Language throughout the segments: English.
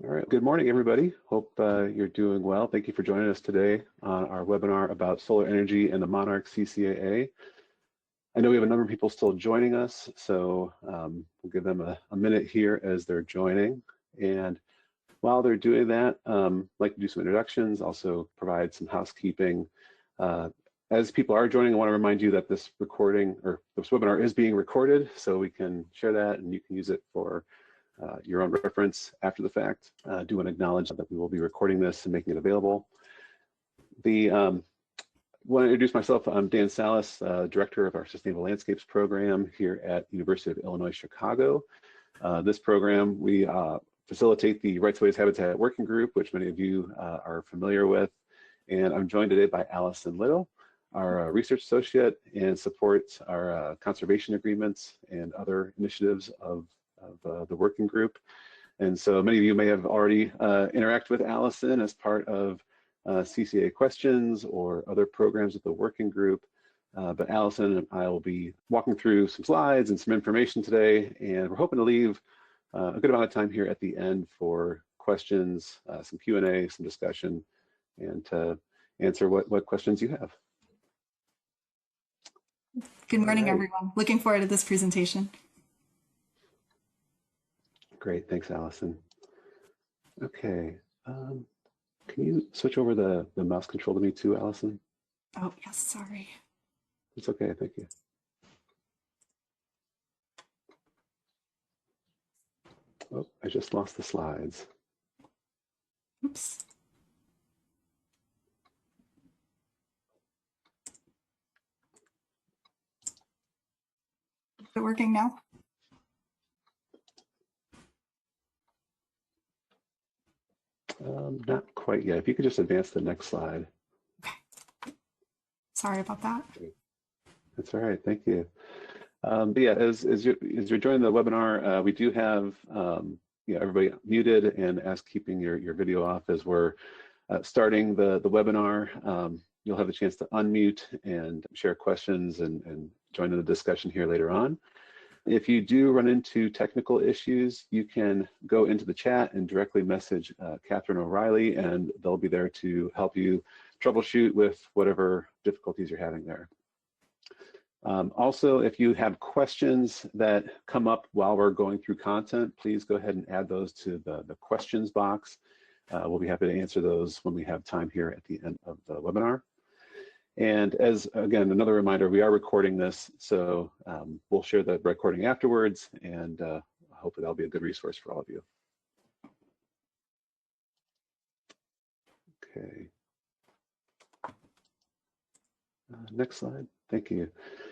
All right, good morning, everybody. Hope you're doing well. Thank you for joining us today on our webinar about solar energy and the Monarch CCAA. I know we have a number of people still joining us, so we'll give them a minute here as they're joining. And while they're doing that, I'd like to do some introductions, also provide some housekeeping. As people are joining, I want to remind you that this recording or this webinar is being recorded, so we can share that and you can use it for your own reference after the fact. I do want to acknowledge that we will be recording this and making it available. Want to introduce myself. I'm Dan Salas, Director of our Sustainable Landscapes program here at University of Illinois, Chicago. This program, we facilitate the Rights of Ways Habitat Working Group, which many of you are familiar with. And I'm joined today by Allison Little, our research associate, and supports our conservation agreements and other initiatives of the working group. And so many of you may have already interacted with Allison as part of CCAA questions or other programs with the working group. But Allison and I will be walking through some slides and some information today, and we're hoping to leave a good amount of time here at the end for questions, some Q&A, some discussion, and to answer what questions you have. Good morning, everyone. Looking forward to this presentation. Great, thanks, Allison. Okay, can you switch over the mouse control to me too, Allison? Oh, yes, sorry. It's okay, thank you. Oh, I just lost the slides. Oops. Is it working now? Not quite yet. If you could just advance the next slide. Okay. Sorry about that. That's all right. Thank you. But yeah, as you're joining the webinar, we do have everybody muted and ask keeping your video off as we're starting the webinar. You'll have the chance to unmute and share questions and join in the discussion here later on. If you do run into technical issues, you can go into the chat and directly message Catherine O'Reilly, and they'll be there to help you troubleshoot with whatever difficulties you're having there. Also, if you have questions that come up while we're going through content, please go ahead and add those to the questions box. We'll be happy to answer those when we have time here at the end of the webinar. And as, again, another reminder, we are recording this, so we'll share the recording afterwards, and hopefully that'll be a good resource for all of you. Okay. Next slide. Thank you.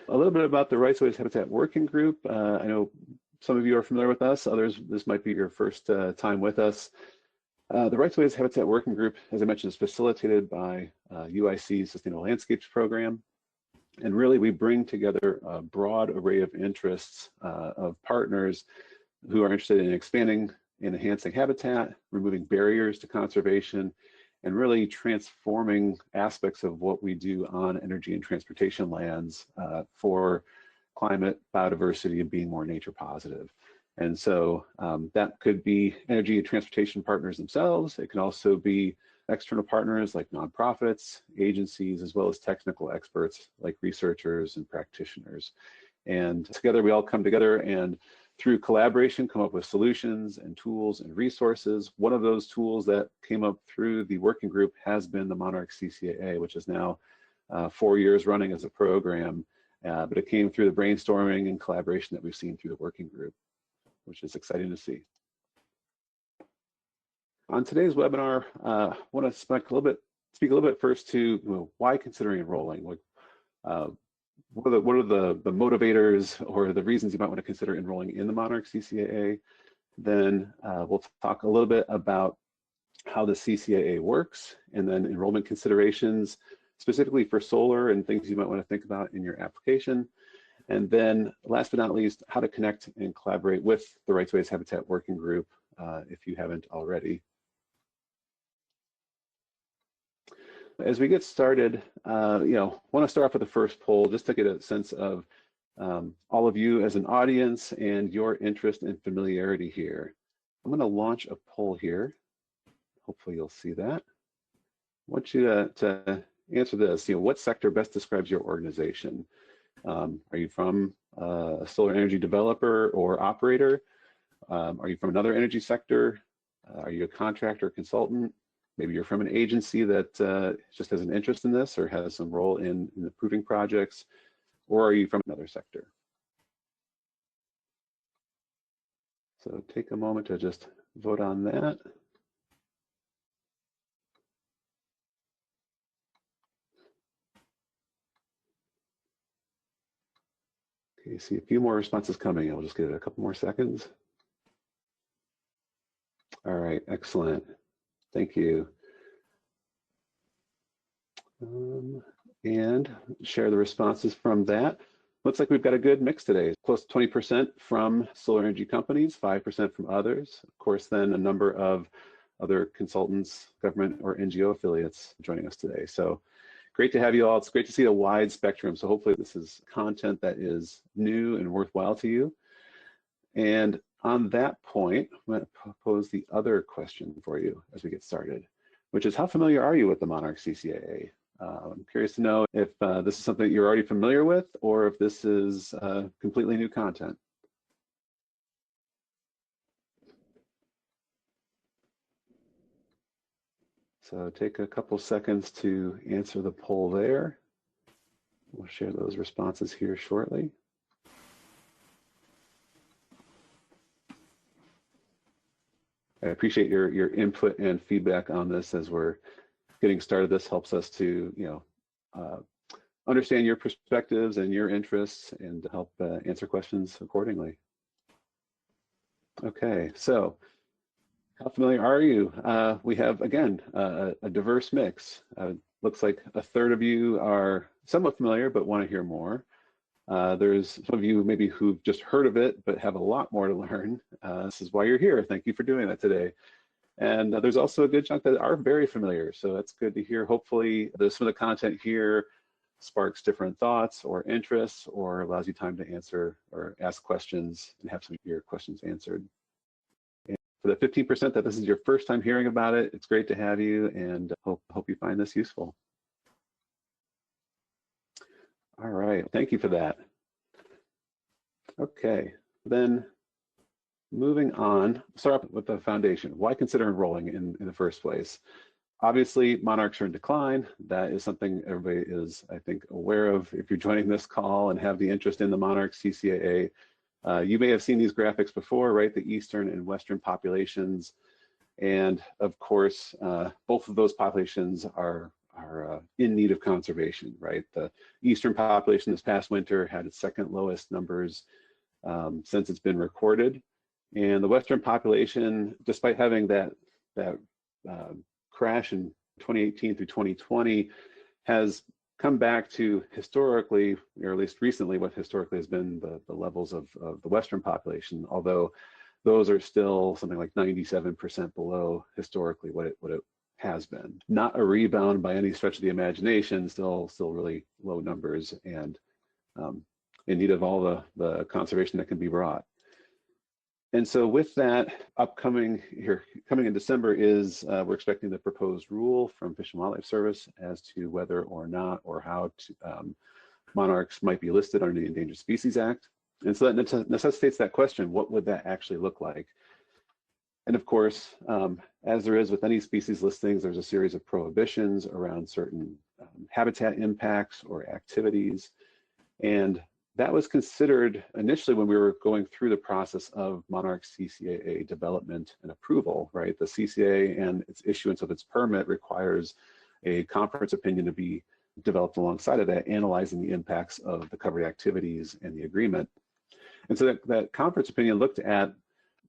A little bit about the Rights of Ways Habitat Working Group. I know some of you are familiar with us, others, this might be your first time with us. The Rights of Ways Habitat Working Group, as I mentioned, is facilitated by UIC's Sustainable Landscapes program. And really, we bring together a broad array of interests of partners who are interested in expanding and enhancing habitat, removing barriers to conservation, and really transforming aspects of what we do on energy and transportation lands for climate, biodiversity, and being more nature positive. And so that could be energy and transportation partners themselves. It can also be external partners like nonprofits, agencies, as well as technical experts like researchers and practitioners. And together we all come together and through collaboration come up with solutions and tools and resources. One of those tools that came up through the working group has been the Monarch CCAA, which is now 4 years running as a program, but it came through the brainstorming and collaboration that we've seen through the working group, which is exciting to see. On today's webinar, I want to speak a little bit first to why considering enrolling. What are the motivators or the reasons you might want to consider enrolling in the Monarch CCAA? Then we'll talk a little bit about how the CCAA works, and then enrollment considerations specifically for solar and things you might want to think about in your application. And then last but not least, how to connect and collaborate with the Rights of Ways Habitat Working Group if you haven't already. As we get started, want to start off with the first poll just to get a sense of all of you as an audience and your interest and familiarity here. I'm going to launch a poll here. Hopefully you'll see that. I want you to answer this. What sector best describes your organization? Are you from a solar energy developer or operator? Are you from another energy sector? Are you a contractor or consultant? Maybe you're from an agency that just has an interest in this or has some role in approving projects, or are you from another sector? So take a moment to just vote on that. Okay, see a few more responses coming. I'll just give it a couple more seconds. All right, excellent. Thank you. And share the responses from that. Looks like we've got a good mix today. Close to 20% from solar energy companies, 5% from others. Of course, then a number of other consultants, government or NGO affiliates joining us today. So great to have you all. It's great to see a wide spectrum. So hopefully this is content that is new and worthwhile to you. And on that point, I'm going to pose the other question for you as we get started, which is how familiar are you with the Monarch CCAA? I'm curious to know if this is something you're already familiar with or if this is completely new content. So take a couple seconds to answer the poll there. We'll share those responses here shortly. I appreciate your input and feedback on this as we're getting started. This helps us to, understand your perspectives and your interests and to help answer questions accordingly. Okay, so how familiar are you? We have, again, a diverse mix. Looks like a third of you are somewhat familiar but want to hear more. There's some of you maybe who've just heard of it but have a lot more to learn. This is why you're here. Thank you for doing that today. And there's also a good chunk that are very familiar. So that's good to hear. Hopefully some of the content here sparks different thoughts or interests or allows you time to answer or ask questions and have some of your questions answered. And for the 15% that this is your first time hearing about it, it's great to have you and hope you find this useful. All right, thank you for that. Okay, then moving on, start off with the foundation. Why consider enrolling in the first place? Obviously, monarchs are in decline. That is something everybody is, I think, aware of. If you're joining this call and have the interest in the Monarch CCAA, you may have seen these graphics before, right? The Eastern and Western populations. And of course, both of those populations are in need of conservation, right? The Eastern population this past winter had its second lowest numbers since it's been recorded. And the Western population, despite having that crash in 2018 through 2020, has come back to historically, or at least recently, what historically has been the levels of the Western population, although those are still something like 97% below historically what it has been. Not a rebound by any stretch of the imagination, still really low numbers and in need of all the conservation that can be brought. And so with that, coming in December is we're expecting the proposed rule from Fish and Wildlife Service as to whether or not or how monarchs might be listed under the Endangered Species Act. And so that necessitates that question, what would that actually look like? And of course, as there is with any species listings, there's a series of prohibitions around certain habitat impacts or activities. And that was considered initially when we were going through the process of Monarch CCAA development and approval, right? The CCAA and its issuance of its permit requires a conference opinion to be developed alongside of that, analyzing the impacts of the covered activities and the agreement. And so that conference opinion looked at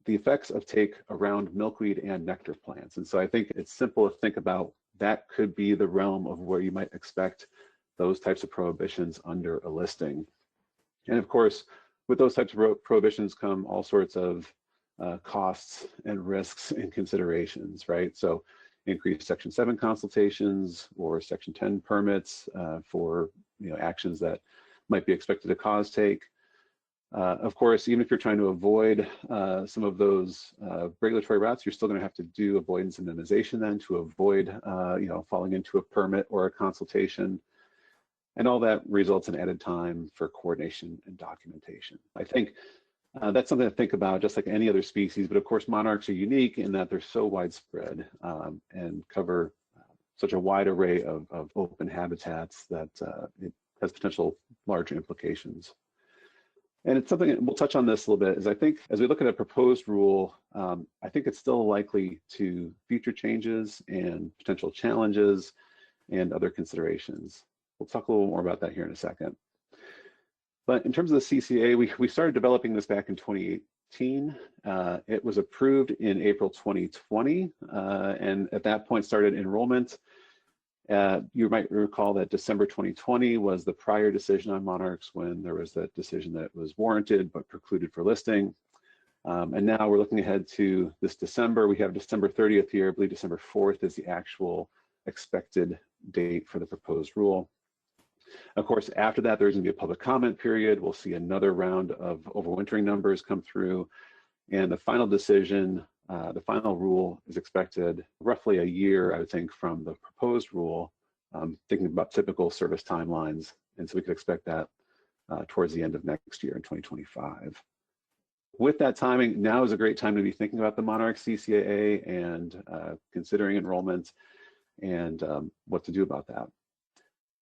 the effects of take around milkweed and nectar plants. And so I think it's simple to think about that could be the realm of where you might expect those types of prohibitions under a listing. And of course, with those types of prohibitions come all sorts of costs and risks and considerations, right? So increased Section 7 consultations or Section 10 permits for actions that might be expected to cause take. Of course, even if you're trying to avoid some of those regulatory routes, you're still going to have to do avoidance and minimization then to avoid, falling into a permit or a consultation. And all that results in added time for coordination and documentation. I think that's something to think about, just like any other species. But of course, monarchs are unique in that they're so widespread and cover such a wide array of open habitats that it has potential large implications. And it's something, we'll touch on this a little bit, is I think as we look at a proposed rule, I think it's still likely to future changes and potential challenges and other considerations. We'll talk a little more about that here in a second. But in terms of the CCAA, we started developing this back in 2018. It was approved in April 2020, and at that point started enrollment. You might recall that December 2020 was the prior decision on monarchs when there was that decision that was warranted but precluded for listing. And now we're looking ahead to this December. We have December 30th here. I believe December 4th is the actual expected date for the proposed rule. Of course, after that, there's going to be a public comment period. We'll see another round of overwintering numbers come through. And the final decision, the final rule is expected roughly a year, I would think, from the proposed rule, thinking about typical service timelines. And so we could expect that towards the end of next year in 2025. With that timing, now is a great time to be thinking about the Monarch CCAA and considering enrollment and what to do about that.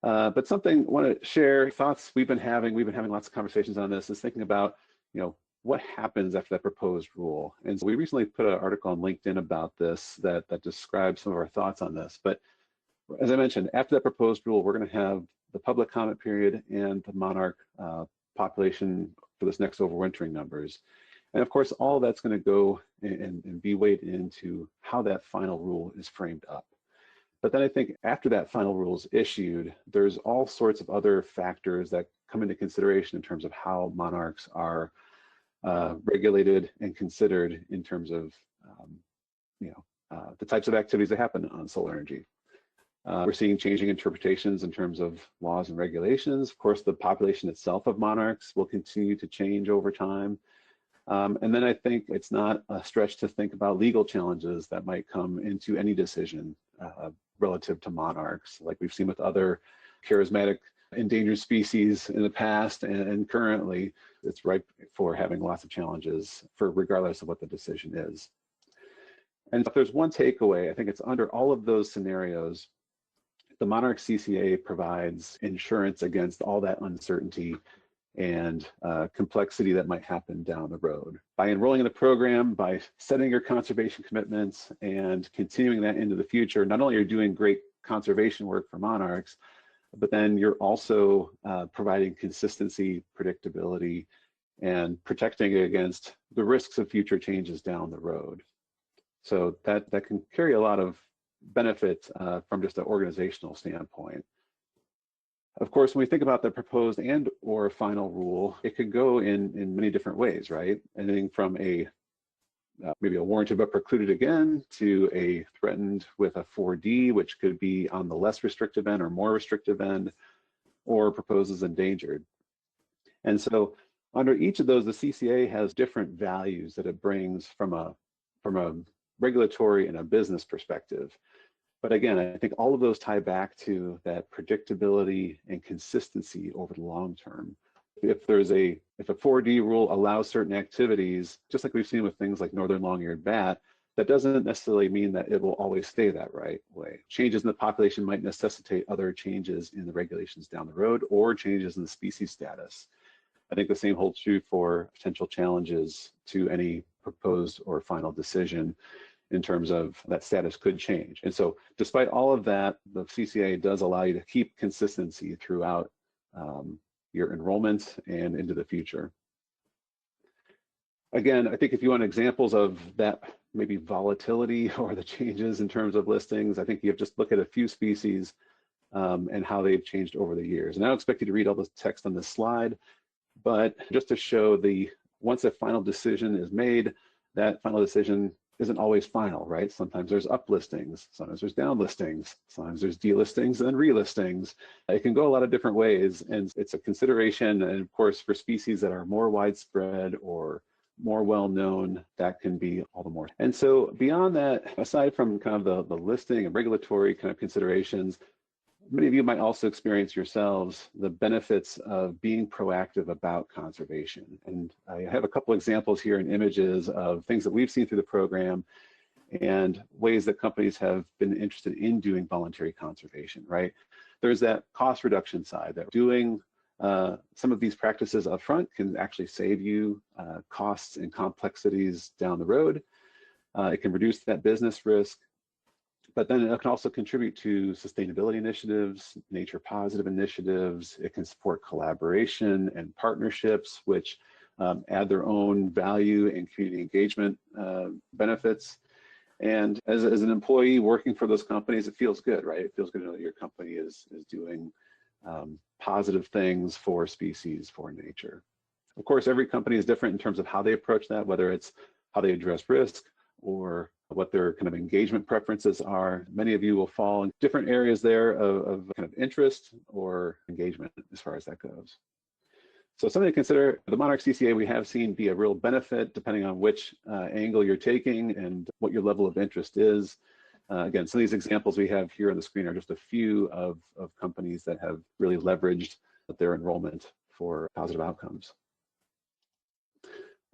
But something I want to share thoughts we've been having lots of conversations on this, is thinking about, what happens after that proposed rule. And so we recently put an article on LinkedIn about this that describes some of our thoughts on this. But as I mentioned, after that proposed rule, we're going to have the public comment period and the monarch population for this next overwintering numbers. And of course, all that's going to go and be weighed into how that final rule is framed up. But then I think after that final rule is issued, there's all sorts of other factors that come into consideration in terms of how monarchs are regulated and considered in terms of the types of activities that happen on solar energy. We're seeing changing interpretations in terms of laws and regulations. Of course, the population itself of monarchs will continue to change over time. And then I think it's not a stretch to think about legal challenges that might come into any decision relative to monarchs, like we've seen with other charismatic endangered species in the past and currently. It's ripe for having lots of challenges regardless of what the decision is. And if there's one takeaway, I think it's under all of those scenarios, the Monarch CCAA provides insurance against all that uncertainty and complexity that might happen down the road. By enrolling in the program, by setting your conservation commitments and continuing that into the future, not only are you doing great conservation work for monarchs, but then you're also providing consistency, predictability, and protecting against the risks of future changes down the road. So that can carry a lot of benefit from just an organizational standpoint. Of course, when we think about the proposed and or final rule, it could go in many different ways, right? Anything from maybe a warranted but precluded again to a threatened with a 4D, which could be on the less restrictive end or more restrictive end, or proposed as endangered. And so under each of those, the CCA has different values that it brings from a regulatory and a business perspective. But again, I think all of those tie back to that predictability and consistency over the long term. If a 4D rule allows certain activities, just like we've seen with things like northern long-eared bat, that doesn't necessarily mean that it will always stay that way. Changes in the population might necessitate other changes in the regulations down the road or changes in the species status. I think the same holds true for potential challenges to any proposed or final decision in terms of that status could change. And so despite all of that, the CCAA does allow you to keep consistency throughout your enrollment and into the future. Again, I think if you want examples of that maybe volatility or the changes in terms of listings, I think you have just look at a few species and how they've changed over the years. And I don't expect you to read all the text on this slide, but just to show once a final decision is made, that final decision isn't always final, right? Sometimes there's uplistings, sometimes there's downlistings, sometimes there's delistings and relistings. It can go a lot of different ways, and it's a consideration. And of course, for species that are more widespread or more well-known, that can be all the more. And so beyond that, aside from kind of the listing and regulatory kind of considerations, many of you might also experience yourselves the benefits of being proactive about conservation. And I have a couple examples here in images of things that we've seen through the program and ways that companies have been interested in doing voluntary conservation, right? There's that cost reduction side, that doing some of these practices up front can actually save you costs and complexities down the road. It can reduce that business risk. But then it can also contribute to sustainability initiatives, nature positive initiatives. It can support collaboration and partnerships, which add their own value and community engagement benefits. And as an employee working for those companies, it feels good, right? It feels good to know that your company is doing positive things for species, for nature. Of course, every company is different in terms of how they approach that, whether it's how they address risk or what their kind of engagement preferences are. Many of you will fall in different areas there of kind of interest or engagement as far as that goes. So something to consider, the Monarch CCAA we have seen be a real benefit depending on which angle you're taking and what your level of interest is. Again, some of these examples we have here on the screen are just a few of companies that have really leveraged their enrollment for positive outcomes.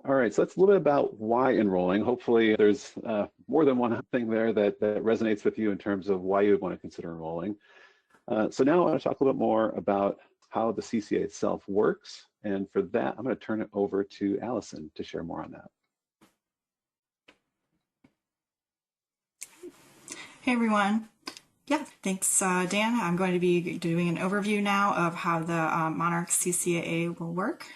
All right, so that's a little bit about why enrolling. Hopefully there's more than one thing there that resonates with you in terms of why you would want to consider enrolling. So now I want to talk a little bit more about how the CCAA itself works. And for that, I'm going to turn it over to Allison to share more on that. Hey everyone. Yeah, thanks Dan. I'm going to be doing an overview now of how the Monarch CCAA will work.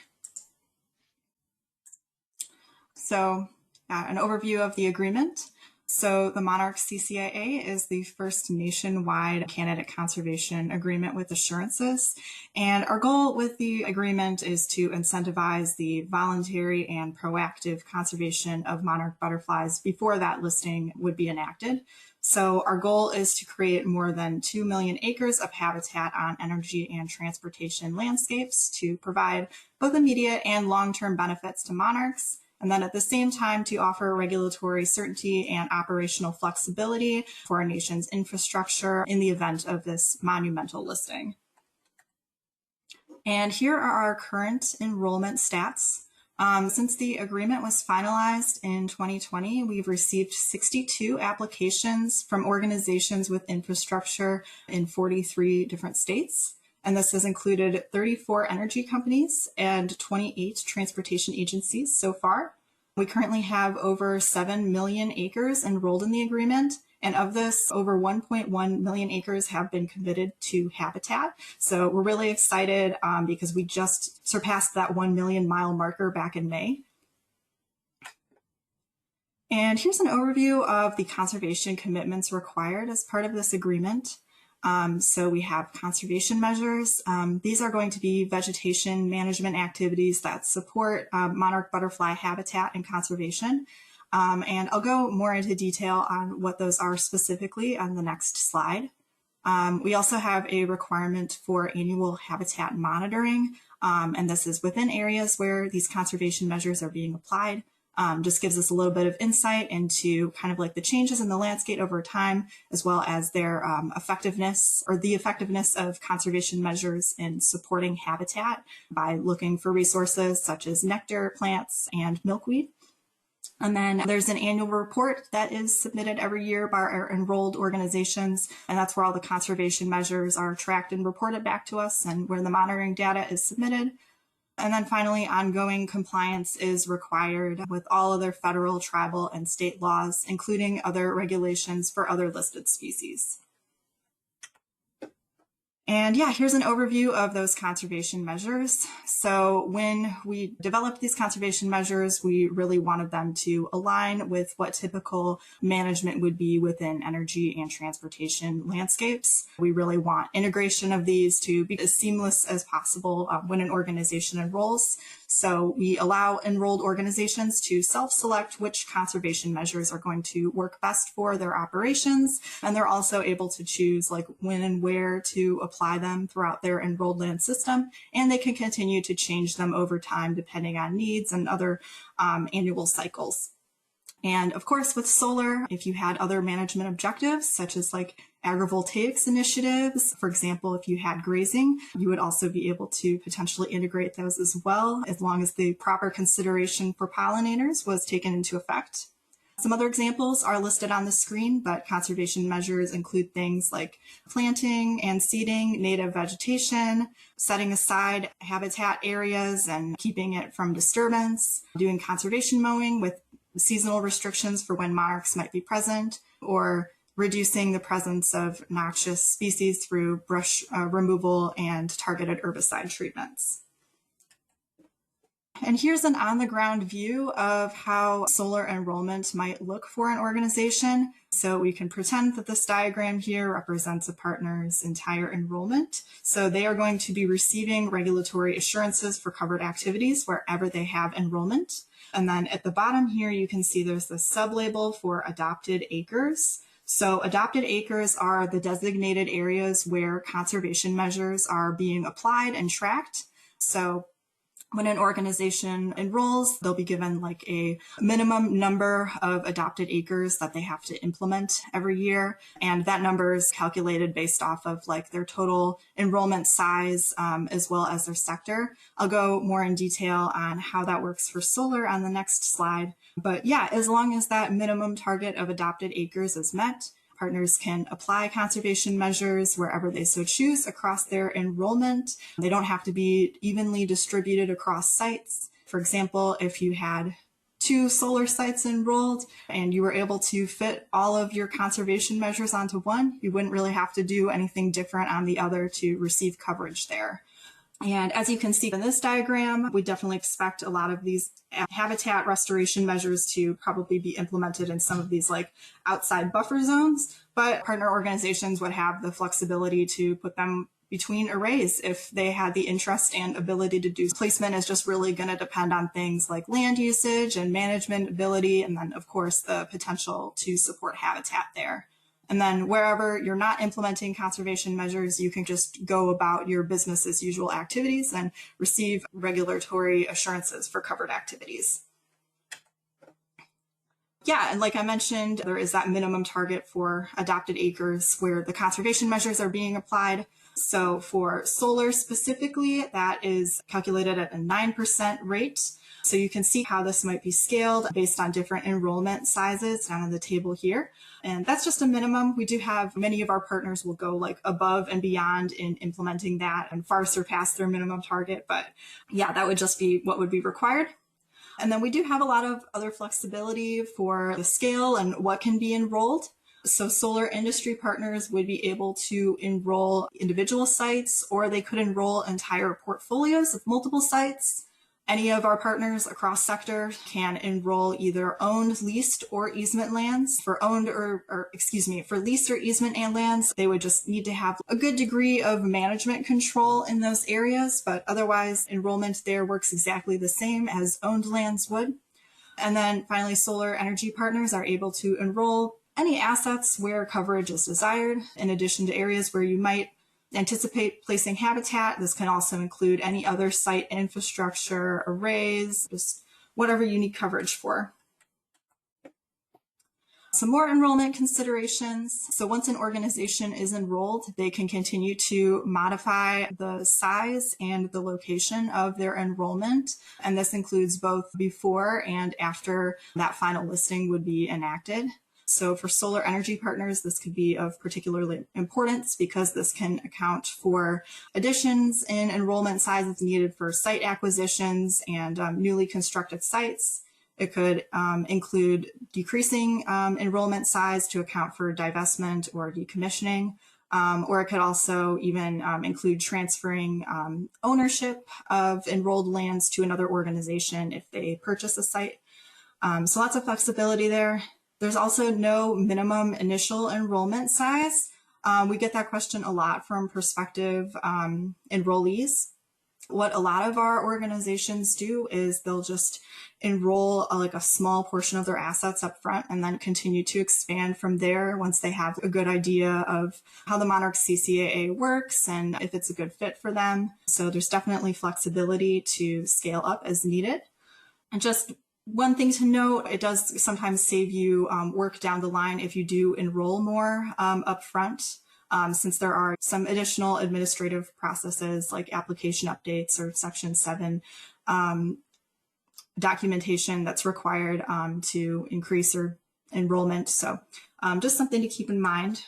So an overview of the agreement. So the Monarch CCAA is the first nationwide candidate conservation agreement with assurances. And our goal with the agreement is to incentivize the voluntary and proactive conservation of monarch butterflies before that listing would be enacted. So our goal is to create more than 2 million acres of habitat on energy and transportation landscapes to provide both immediate and long-term benefits to monarchs, and then at the same time to offer regulatory certainty and operational flexibility for our nation's infrastructure in the event of this monumental listing. And here are our current enrollment stats. Since the agreement was finalized in 2020, we've received 62 applications from organizations with infrastructure in 43 different states. And this has included 34 energy companies and 28 transportation agencies so far. We currently have over 7 million acres enrolled in the agreement. And of this, over 1.1 million acres have been committed to habitat. So we're really excited because we just surpassed that 1 million mile marker back in May. And here's an overview of the conservation commitments required as part of this agreement. So we have conservation measures. These are going to be vegetation management activities that support monarch butterfly habitat and conservation. And I'll go more into detail on what those are specifically on the next slide. We also have a requirement for annual habitat monitoring, and this is within areas where these conservation measures are being applied. Just gives us a little bit of insight into kind of like the changes in the landscape over time, as well as their effectiveness or the effectiveness of conservation measures in supporting habitat by looking for resources such as nectar plants and milkweed. And then there's an annual report that is submitted every year by our enrolled organizations, and that's where all the conservation measures are tracked and reported back to us and where the monitoring data is submitted. And then finally, ongoing compliance is required with all other federal, tribal, and state laws, including other regulations for other listed species. And yeah, here's an overview of those conservation measures. So when we developed these conservation measures, we really wanted them to align with what typical management would be within energy and transportation landscapes. We really want integration of these to be as seamless as possible when an organization enrolls. So we allow enrolled organizations to self-select which conservation measures are going to work best for their operations. And they're also able to choose like when and where to apply them throughout their enrolled land system. And they can continue to change them over time depending on needs and other annual cycles. And of course, with solar, if you had other management objectives, such as like agrivoltaics initiatives, for example, if you had grazing, you would also be able to potentially integrate those as well, as long as the proper consideration for pollinators was taken into effect. Some other examples are listed on the screen, but conservation measures include things like planting and seeding native vegetation, setting aside habitat areas and keeping it from disturbance, doing conservation mowing with seasonal restrictions for when monarchs might be present, or reducing the presence of noxious species through brush removal and targeted herbicide treatments. And here's an on-the-ground view of how solar enrollment might look for an organization. So we can pretend that this diagram here represents a partner's entire enrollment. So they are going to be receiving regulatory assurances for covered activities wherever they have enrollment. And then at the bottom here, you can see there's the sub-label for adopted acres. So adopted acres are the designated areas where conservation measures are being applied and tracked. So when an organization enrolls, they'll be given like a minimum number of adopted acres that they have to implement every year. And that number is calculated based off of like their total enrollment size, as well as their sector. I'll go more in detail on how that works for solar on the next slide. But yeah, as long as that minimum target of adopted acres is met, partners can apply conservation measures wherever they so choose across their enrollment. They don't have to be evenly distributed across sites. For example, if you had 2 solar sites enrolled and you were able to fit all of your conservation measures onto one, you wouldn't really have to do anything different on the other to receive coverage there. And as you can see in this diagram, we definitely expect a lot of these habitat restoration measures to probably be implemented in some of these like outside buffer zones, but partner organizations would have the flexibility to put them between arrays if they had the interest and ability to do. Placement is just really going to depend on things like land usage and management ability, and then of course the potential to support habitat there. And then wherever you're not implementing conservation measures, you can just go about your business as usual activities and receive regulatory assurances for covered activities. Yeah, and like I mentioned, there is that minimum target for adopted acres where the conservation measures are being applied. So for solar specifically, that is calculated at a 9% rate. So you can see how this might be scaled based on different enrollment sizes down on the table here. And that's just a minimum. We do have many of our partners will go like above and beyond in implementing that and far surpass their minimum target. But yeah, that would just be what would be required. And then we do have a lot of other flexibility for the scale and what can be enrolled. So solar industry partners would be able to enroll individual sites, or they could enroll entire portfolios of multiple sites. Any of our partners across sector can enroll either owned, leased, or easement lands. For owned for leased or easement and lands, they would just need to have a good degree of management control in those areas, but otherwise enrollment there works exactly the same as owned lands would. And then finally, solar energy partners are able to enroll any assets where coverage is desired, in addition to areas where you might anticipate placing habitat. This can also include any other site infrastructure, arrays, just whatever you need coverage for. Some more enrollment considerations. So once an organization is enrolled, they can continue to modify the size and the location of their enrollment. And this includes both before and after that final listing would be enacted. So for solar energy partners, this could be of particular importance because this can account for additions in enrollment sizes needed for site acquisitions and newly constructed sites. It could include decreasing enrollment size to account for divestment or decommissioning. Or it could also even include transferring ownership of enrolled lands to another organization if they purchase a site. So lots of flexibility there. There's also no minimum initial enrollment size. We get that question a lot from prospective enrollees. What a lot of our organizations do is they'll just enroll like a small portion of their assets up front and then continue to expand from there once they have a good idea of how the Monarch CCAA works and if it's a good fit for them. So there's definitely flexibility to scale up as needed. And just one thing to note, it does sometimes save you work down the line if you do enroll more up front. Since there are some additional administrative processes like application updates or Section 7 documentation that's required to increase your enrollment. So just something to keep in mind.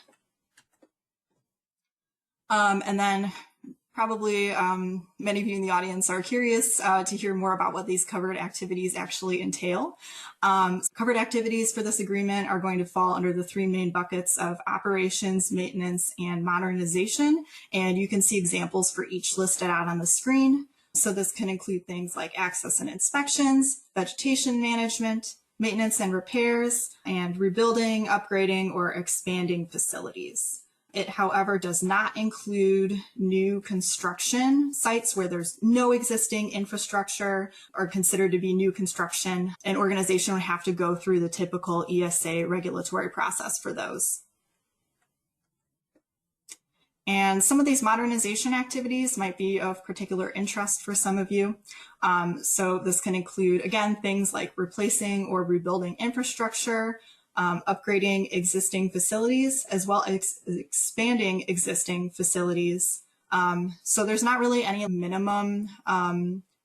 And then probably many of you in the audience are curious to hear more about what these covered activities actually entail. Covered activities for this agreement are going to fall under the three main buckets of operations, maintenance, and modernization. And you can see examples for each listed out on the screen. So this can include things like access and inspections, vegetation management, maintenance and repairs, and rebuilding, upgrading, or expanding facilities. It, however, does not include new construction sites where there's no existing infrastructure or considered to be new construction. An organization would have to go through the typical ESA regulatory process for those. And some of these modernization activities might be of particular interest for some of you. So this can include, again, things like replacing or rebuilding infrastructure, upgrading existing facilities, as well as expanding existing facilities. So there's not really any minimum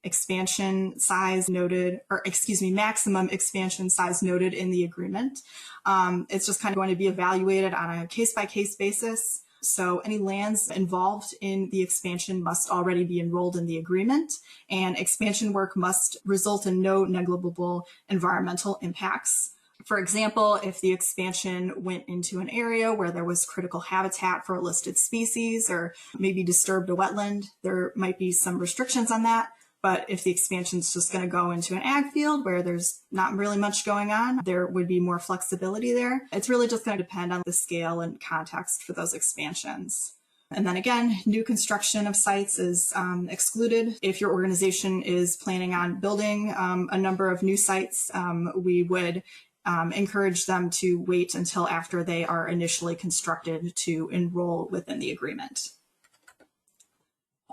expansion size noted, or excuse me, maximum expansion size noted in the agreement. It's just kind of going to be evaluated on a case-by-case basis. So any lands involved in the expansion must already be enrolled in the agreement, and expansion work must result in no negligible environmental impacts. For example, if the expansion went into an area where there was critical habitat for a listed species or maybe disturbed a wetland, there might be some restrictions on that. But if the expansion is just going to go into an ag field where there's not really much going on, there would be more flexibility there. It's really just going to depend on the scale and context for those expansions. And then again, new construction of sites is excluded. If your organization is planning on building a number of new sites, we would encourage them to wait until after they are initially constructed to enroll within the agreement.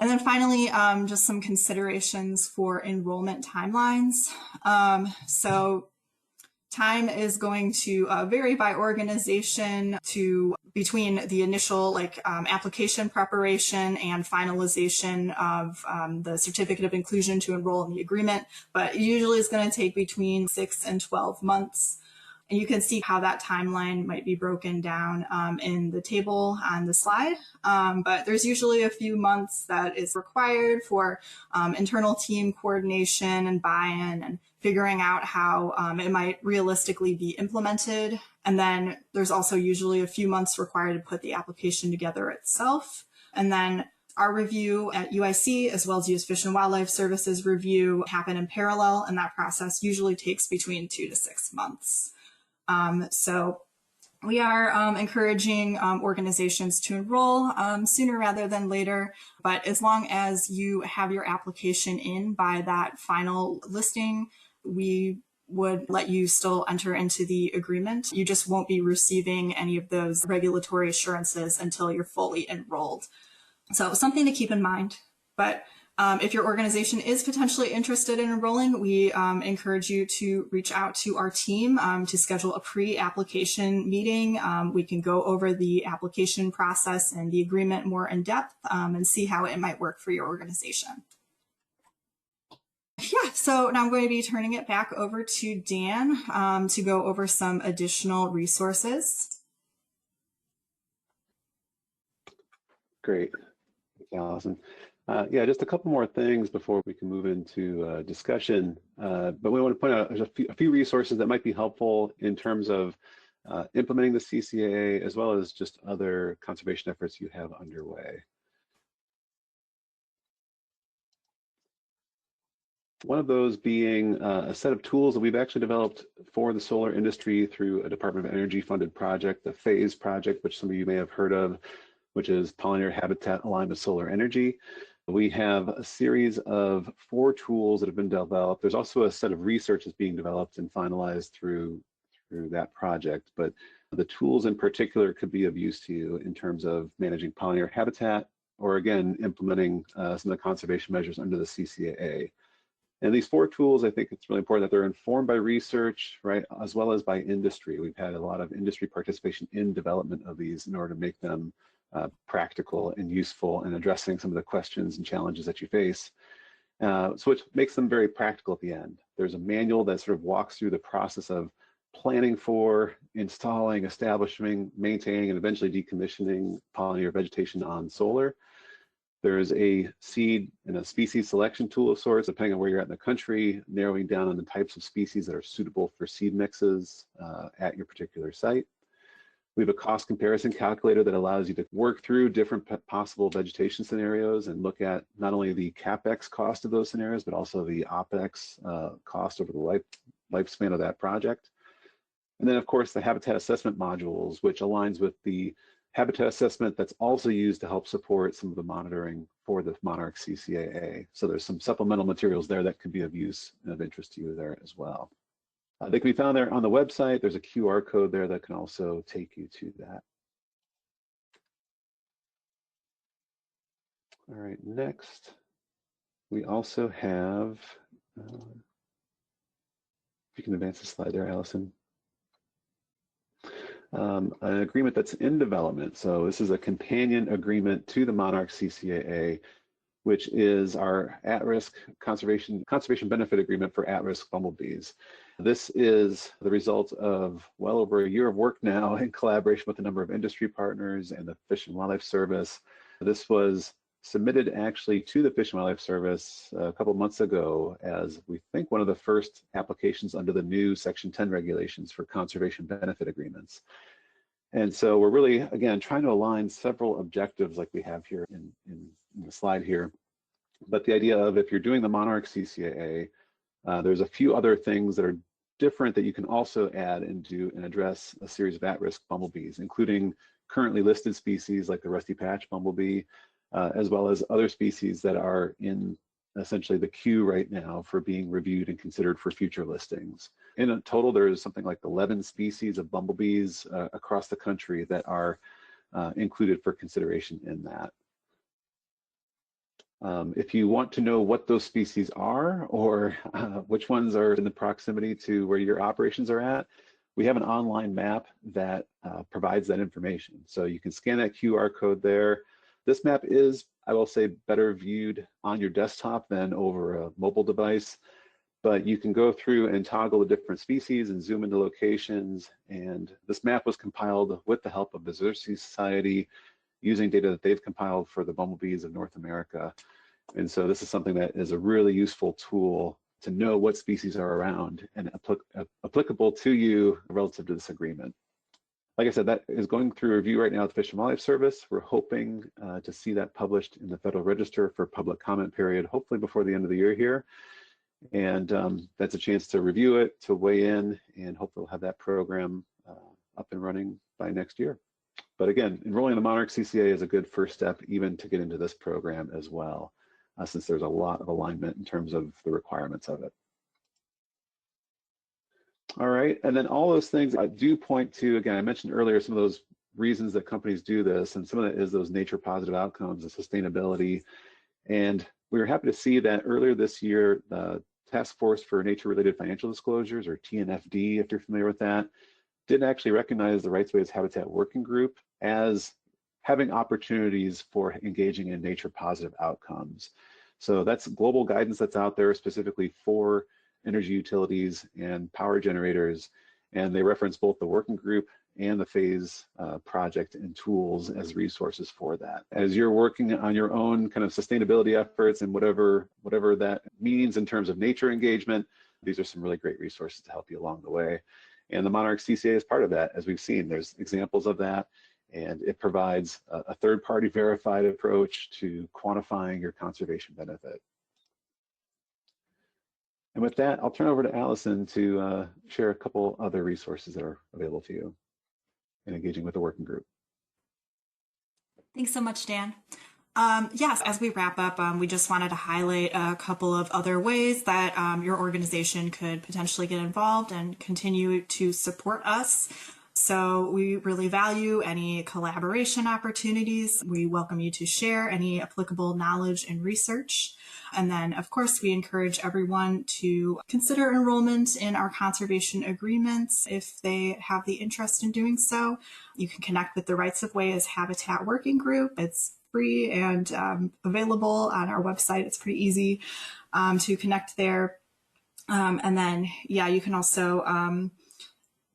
And then finally, just some considerations for enrollment timelines. So time is going to vary by organization to between the initial application preparation and finalization of the certificate of inclusion to enroll in the agreement, but usually it's going to take between 6 and 12 months. And you can see how that timeline might be broken down in the table on the slide. But there's usually a few months that is required for internal team coordination and buy-in and figuring out how it might realistically be implemented. And then there's also usually a few months required to put the application together itself. And then our review at UIC, as well as U.S. Fish and Wildlife Services review, happen in parallel, and that process usually takes between 2 to 6 months. So we are encouraging organizations to enroll sooner rather than later, but as long as you have your application in by that final listing, we would let you still enter into the agreement. You just won't be receiving any of those regulatory assurances until you're fully enrolled. So something to keep in mind. But if your organization is potentially interested in enrolling, we encourage you to reach out to our team to schedule a pre-application meeting. We can go over the application process and the agreement more in depth and see how it might work for your organization. Yeah, so now I'm going to be turning it back over to Dan to go over some additional resources. Great. Thanks, Allison. Yeah, just a couple more things before we can move into discussion. But we want to point out there's a few resources that might be helpful in terms of implementing the CCAA, as well as just other conservation efforts you have underway. One of those being a set of tools that we've actually developed for the solar industry through a Department of Energy funded project, the PHASE project, which some of you may have heard of, which is pollinator habitat aligned with solar energy. We have a series of 4 tools that have been developed. There's also a set of research that's being developed and finalized through that project, but the tools in particular could be of use to you in terms of managing pollinator habitat, or again, implementing some of the conservation measures under the CCAA. And these 4 tools, I think it's really important that they're informed by research, right, as well as by industry. We've had a lot of industry participation in development of these in order to make them practical and useful in addressing some of the questions and challenges that you face. So it makes them very practical at the end. There's a manual that sort of walks through the process of planning for, installing, establishing, maintaining, and eventually decommissioning pollinator vegetation on solar. There's a seed and a species selection tool of sorts, depending on where you're at in the country, narrowing down on the types of species that are suitable for seed mixes at your particular site. We have a cost comparison calculator that allows you to work through different possible vegetation scenarios and look at not only the CapEx cost of those scenarios, but also the OpEx cost over the lifespan of that project. And then, of course, the habitat assessment modules, which aligns with the habitat assessment that's also used to help support some of the monitoring for the Monarch CCAA. So there's some supplemental materials there that could be of use and of interest to you there as well. They can be found there on the website. There's a QR code there that can also take you to that. All right, next, we also have, if you can advance the slide there, Allison. An agreement that's in development. So this is a companion agreement to the Monarch CCAA, which is our at-risk conservation benefit agreement for at-risk bumblebees. This is the result of well over a year of work now in collaboration with a number of industry partners and the Fish and Wildlife Service. This was submitted actually to the Fish and Wildlife Service a couple months ago as we think one of the first applications under the new Section 10 regulations for conservation benefit agreements. And so we're really, again, trying to align several objectives like we have here in the slide here. But the idea of if you're doing the Monarch CCAA, there's a few other things that are different that you can also add and do and address a series of at-risk bumblebees, including currently listed species like the rusty patch bumblebee, as well as other species that are in essentially the queue right now for being reviewed and considered for future listings. In a total, there is something like 11 species of bumblebees across the country that are included for consideration in that. If you want to know what those species are or which ones are in the proximity to where your operations are at, we have an online map that provides that information. So you can scan that QR code there. This map is, I will say, better viewed on your desktop than over a mobile device, but you can go through and toggle the different species and zoom into locations. And this map was compiled with the help of the Xerces Society using data that they've compiled for the bumblebees of North America. And so this is something that is a really useful tool to know what species are around and applicable to you relative to this agreement. Like I said, that is going through review right now at the Fish and Wildlife Service. We're hoping to see that published in the Federal Register for public comment period, hopefully before the end of the year here. And that's a chance to review it, to weigh in, and hopefully we'll have that program up and running by next year. But again, enrolling in the Monarch CCAA is a good first step even to get into this program as well, since there's a lot of alignment in terms of the requirements of it. All right, and then all those things I do point to, again, I mentioned earlier some of those reasons that companies do this, and some of it is those nature positive outcomes and sustainability. And we were happy to see that earlier this year, the Task Force for Nature-Related Financial Disclosures, or TNFD, if you're familiar with that, did actually recognize the Rights Ways Habitat Working Group as having opportunities for engaging in nature positive outcomes. So that's global guidance that's out there specifically for energy utilities and power generators. And they reference both the working group and the PHASE project and tools as resources for that. As you're working on your own kind of sustainability efforts and whatever that means in terms of nature engagement, these are some really great resources to help you along the way. And the Monarch CCAA is part of that, as we've seen. There's examples of that, and it provides a third-party verified approach to quantifying your conservation benefit. And with that, I'll turn over to Allison to share a couple other resources that are available to you in engaging with the working group. Thanks so much, Dan. Yes, as we wrap up, we just wanted to highlight a couple of other ways that your organization could potentially get involved and continue to support us. So we really value any collaboration opportunities. We welcome you to share any applicable knowledge and research. And then, of course, we encourage everyone to consider enrollment in our conservation agreements if they have the interest in doing so. You can connect with the Rights of Way as Habitat Working Group. It's free and available on our website. It's pretty easy to connect there. And then, yeah, you can also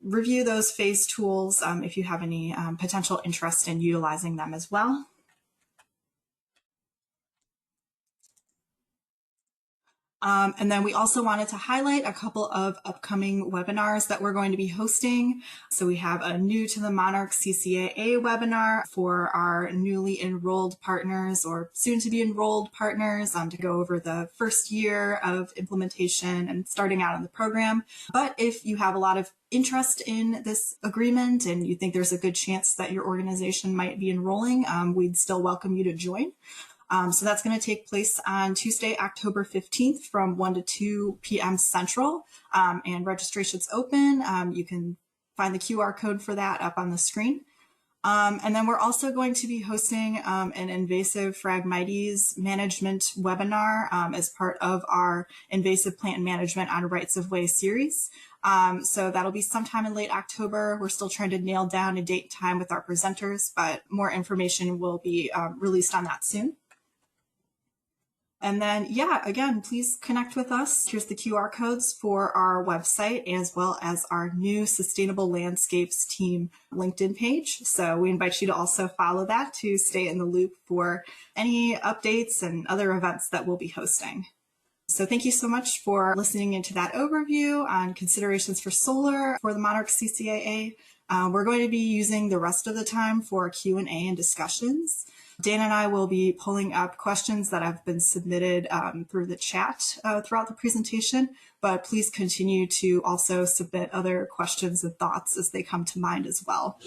review those phase tools if you have any potential interest in utilizing them as well. And then we also wanted to highlight a couple of upcoming webinars that we're going to be hosting. So we have a new to the Monarch CCAA webinar for our newly enrolled partners or soon to be enrolled partners to go over the first year of implementation and starting out in the program. But if you have a lot of interest in this agreement and you think there's a good chance that your organization might be enrolling, we'd still welcome you to join. So that's going to take place on Tuesday, October 15th from 1 to 2 p.m. Central, and registration's open. You can find the QR code for that up on the screen. And then we're also going to be hosting an invasive Phragmites management webinar as part of our invasive plant management on Rights of Way series. So that'll be sometime in late October. We're still trying to nail down a date and time with our presenters, but more information will be released on that soon. And then, yeah, again, please connect with us. Here's the QR codes for our website as well as our new Sustainable Landscapes Team LinkedIn page. So we invite you to also follow that to stay in the loop for any updates and other events that we'll be hosting. So thank you so much for listening into that overview on considerations for solar for the Monarch CCAA. We're going to be using the rest of the time for Q&A and discussions. Dan and I will be pulling up questions that have been submitted through the chat throughout the presentation, but please continue to also submit other questions and thoughts as they come to mind as well.